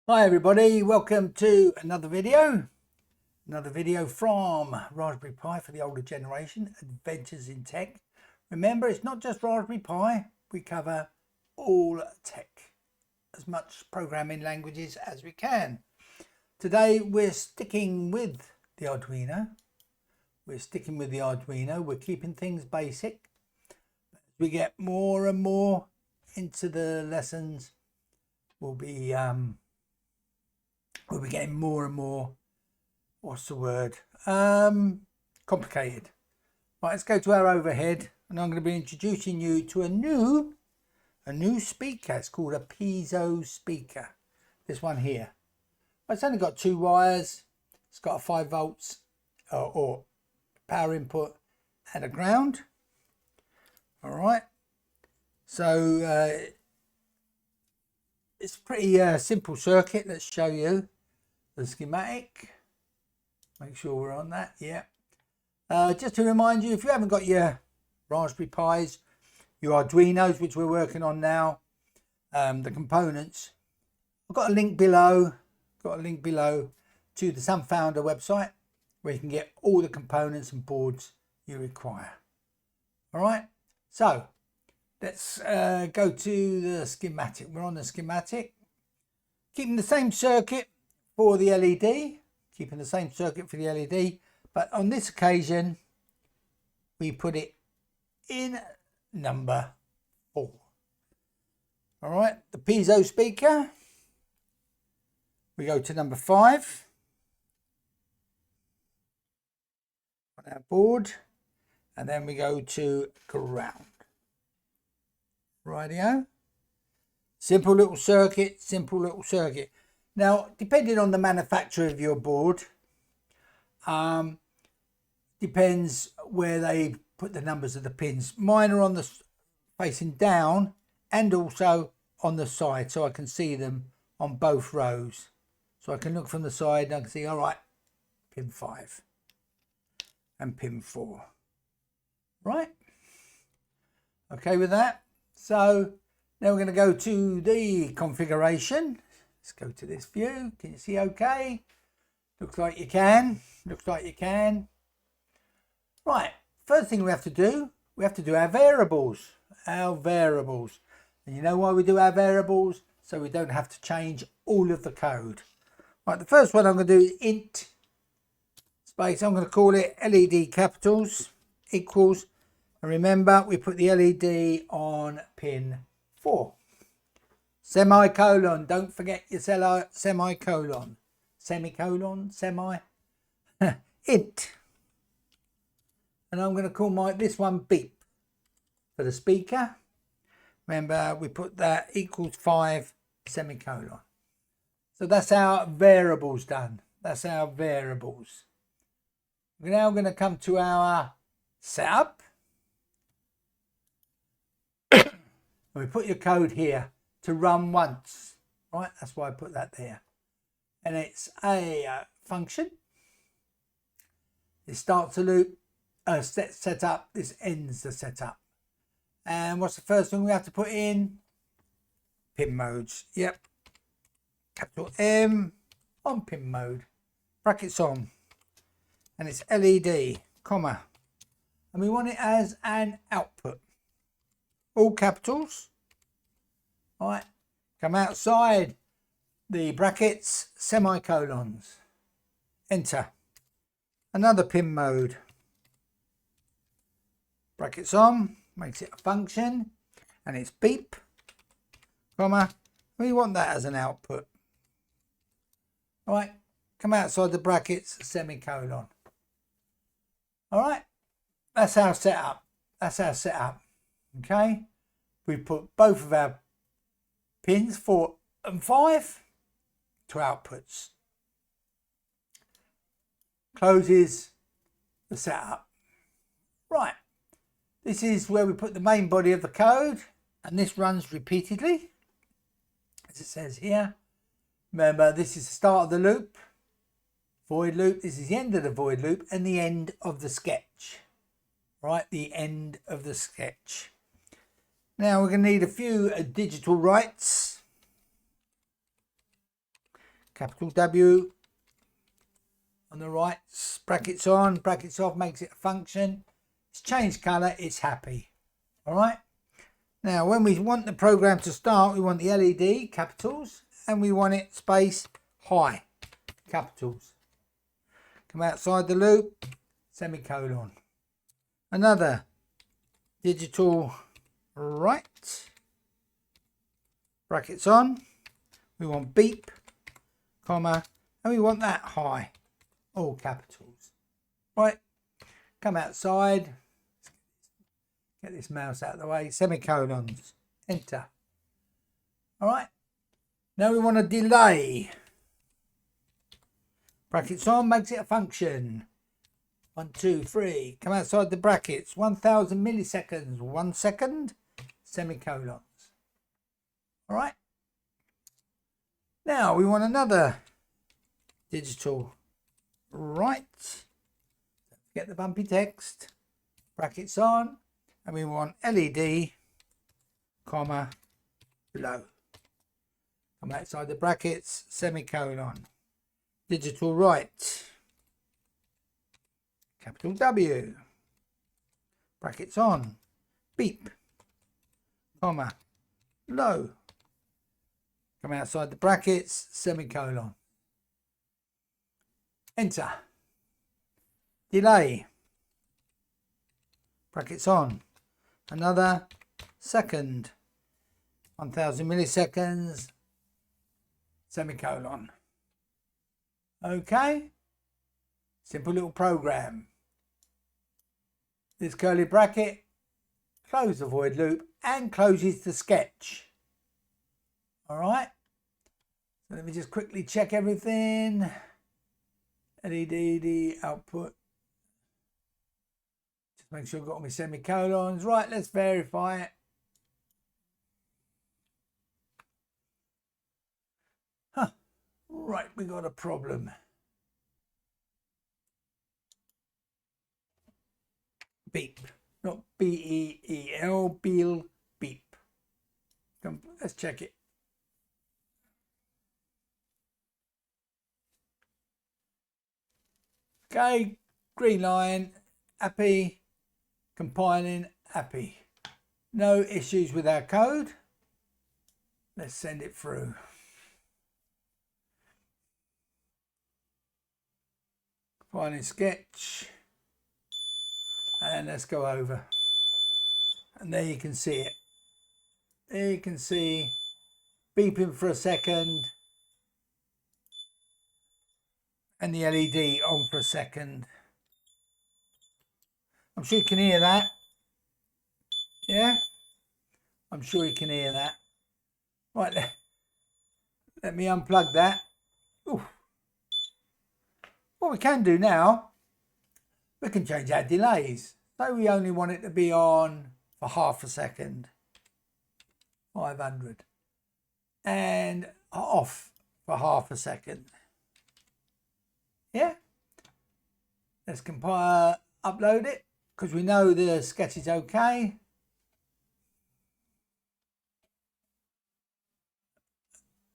Hi everybody, welcome to another video from Raspberry Pi for the older generation, Adventures in Tech. Remember, it's not just Raspberry Pi, we cover all tech, as much programming languages as we can. Today we're sticking with the Arduino. We're keeping things basic. As we get more and more into the lessons, we'll be getting more and more, complicated. Right, let's go to our overhead, and I'm going to be introducing you to a new speaker. It's called a piezo speaker. This one here. It's only got 2 wires. It's got a 5 volts or power input and a ground. All right. So it's a pretty simple circuit. Let's show you the schematic. Make sure we're on that. Yeah. Just to remind you, if you haven't got your Raspberry Pis, your Arduinos, which we're working on now, the components, I've got a link below. To the Sunfounder website, where you can get all the components and boards you require. All right. So let's go to the schematic. We're on the schematic. Keeping the same circuit for the LED. But on this occasion, we put it in number 4. All right, the piezo speaker. We go to number 5 on our board, and then we go to ground. Rightio. Simple little circuit. Now, depending on the manufacturer of your board, depends where they put the numbers of the pins. Mine are on the facing down and also on the side, so I can see them on both rows. So I can look from the side and I can see, all right, pin 5 and pin 4. Right? Okay with that? So now we're going to go to the configuration. Let's go to this view. Can you see okay? Looks like you can. Right. First thing we have to do our variables. And you know why we do our variables? So we don't have to change all of the code. Right, the first one I'm going to do is int space. I'm going to call it LED capitals equals. And remember, we put the LED on pin 4. Semicolon. Don't forget your semicolon. Semi. Int. And I'm going to call this one beep for the speaker. Remember, we put that equals 5 semicolon. So that's our variables done. We're now going to come to our setup. And we put your code here to run once. Right, that's why I put that there. And it's a function. It starts a loop, setup. This ends the setup. And what's the first thing we have to put in? Pin modes. Yep. Capital M on pin mode. Brackets on. And it's LED, comma. And we want it as an output. All capitals. All right. Come outside the brackets, semicolons. Enter. Another pin mode. Brackets on. Makes it a function. And it's beep, comma. We want that as an output. All right, come outside the brackets, semicolon. All right, that's our setup. Okay, we put both of our pins 4 and 5 to outputs. Closes the setup. Right, this is where we put the main body of the code, and this runs repeatedly, as it says here. Remember, this is the start of the loop, void loop. This is the end of the void loop and the end of the sketch. Right, the end of the sketch. Now we're going to need a few digital writes. capital W. On the right, brackets on, brackets off, makes it a function. It's changed colour, it's happy. Alright. Now when we want the program to start, we want the LED, capitals, and we want it space high, capitals. Come outside the loop, semicolon. Another digital right, brackets on. We want beep, comma, and we want that high, all capitals. Right, come outside, get this mouse out of the way, semicolons, enter. All right, now we want a delay. Brackets on, makes it a function. 1, 2, 3, come outside the brackets, 1000 milliseconds, 1 second, semicolons. All right. Now we want another digital right. Get the bumpy text, brackets on, and we want LED, comma, below. Come outside the brackets, semicolon. Digital right, capital W, brackets on, beep, comma, low. Come outside the brackets, semicolon. Enter. Delay. Brackets on. Another second. 1000 milliseconds. Semicolon. Okay. Simple little program. This curly bracket closes the void loop and closes the sketch. All right. So let me just quickly check everything. LED output. Just make sure I've got all my semicolons. Right, let's verify it. Huh. Right, we got a problem. Beep. Not B-E-E-L, Beal, beep. Come, let's check it. Okay, green line, happy, compiling, happy. No issues with our code. Let's send it through. Compiling sketch. And let's go over. And there you can see it. There you can see beeping for a second. And the LED on for a second. I'm sure you can hear that. Yeah? I'm sure you can hear that. Right, let me unplug that. Ooh. What we can do now, we can change our delays. So we only want it to be on for half a second. 500. And off for half a second. Yeah, let's compile, upload it, because we know the sketch is okay.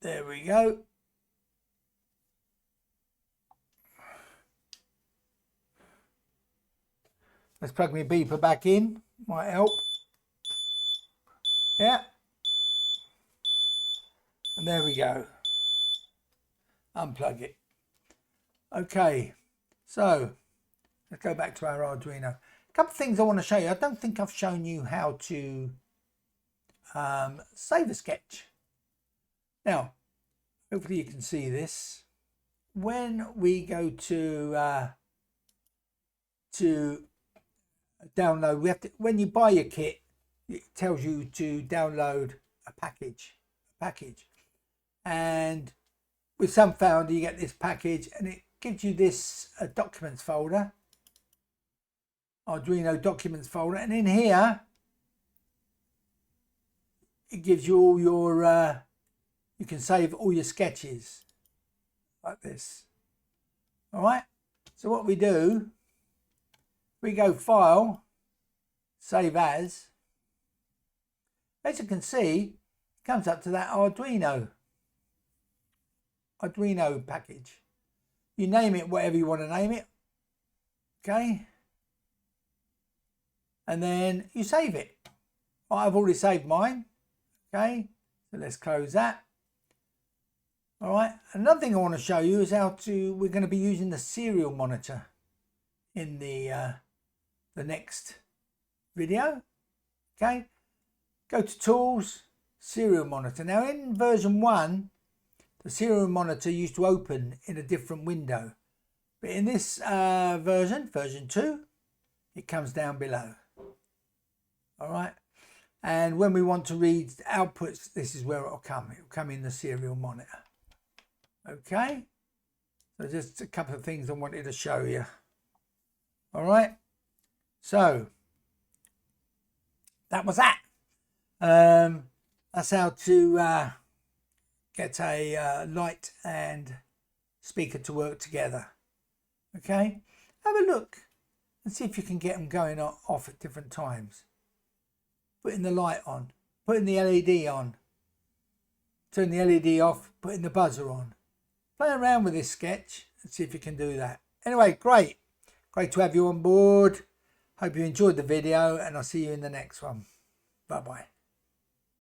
There we go. Let's plug my beeper back in, might help. Yeah. And there we go. Unplug it. Okay, so let's go back to our Arduino. A couple of things I want to show you. I don't think I've shown you how to save a sketch. Now, hopefully you can see this. When we go to download, we have to, when you buy your kit, it tells you to download a package. And with some founder, you get this package, and it gives you this documents folder, Arduino documents folder, and in here it gives you all your you can save all your sketches like this. All right, so what we do, we go file, save as you can see, it comes up to that Arduino. Arduino package. You name it whatever you want to name it. Okay. And then you save it. Well, I've already saved mine. Okay. So let's close that. All right. Another thing I want to show you is we're going to be using the serial monitor in the next video. Okay. Go to Tools, Serial Monitor. Now in version 1, the serial monitor used to open in a different window. But in this version 2, it comes down below. All right. And when we want to read outputs, this is where it'll come. It'll come in the serial monitor. Okay. So just a couple of things I wanted to show you. All right. So that was that. That's how to get a light and speaker to work together. Okay. Have a look and see if you can get them going off at different times. Putting the light on, putting the LED on, turn the LED off, putting the buzzer on. Play around with this sketch and see if you can do that. Anyway, great to have you on board. Hope you enjoyed the video, and I'll see you in the next one. Bye bye.